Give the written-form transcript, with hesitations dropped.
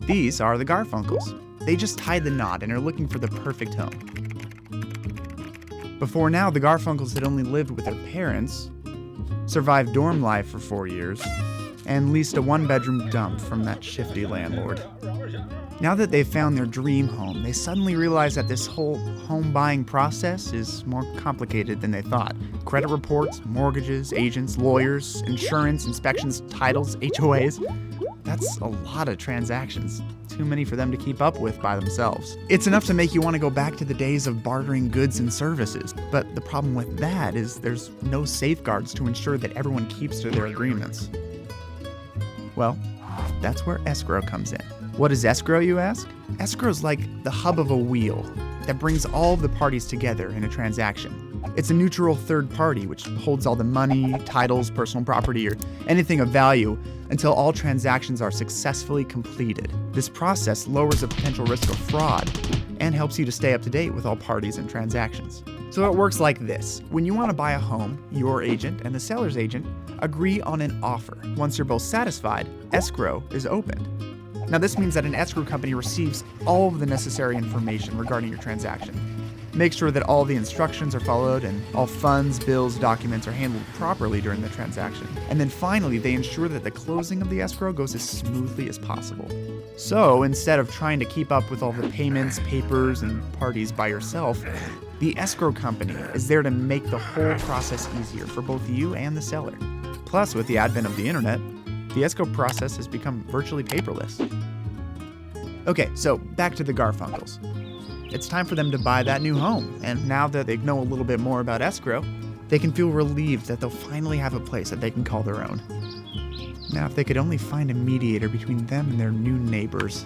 These are the Garfunkels. They just tied the knot and are looking for the perfect home. Before now, the Garfunkels had only lived with their parents, survived dorm life for 4 years, and leased a one-bedroom dump from that shifty landlord. Now that they've found their dream home, they suddenly realize that this whole home buying process is more complicated than they thought. Credit reports, mortgages, agents, lawyers, insurance, inspections, titles, HOAs. That's a lot of transactions. Too many for them to keep up with by themselves. It's enough to make you want to go back to the days of bartering goods and services. But the problem with that is there's no safeguards to ensure that everyone keeps to their agreements. Well, that's where escrow comes in. What is escrow, you ask? Escrow's like the hub of a wheel that brings all of the parties together in a transaction. It's a neutral third party which holds all the money, titles, personal property, or anything of value until all transactions are successfully completed. This process lowers the potential risk of fraud and helps you to stay up to date with all parties and transactions. So it works like this. When you want to buy a home, your agent and the seller's agent agree on an offer. Once you're both satisfied, escrow is opened. Now this means that an escrow company receives all of the necessary information regarding your transaction. Make sure that all the instructions are followed and all funds, bills, documents are handled properly during the transaction. And then finally, they ensure that the closing of the escrow goes as smoothly as possible. So instead of trying to keep up with all the payments, papers, and parties by yourself, the escrow company is there to make the whole process easier for both you and the seller. Plus, with the advent of the internet, the escrow process has become virtually paperless. Okay, so back to the Garfunkels. It's time for them to buy that new home, and now that they know a little bit more about escrow, they can feel relieved that they'll finally have a place that they can call their own. Now, if they could only find a mediator between them and their new neighbors.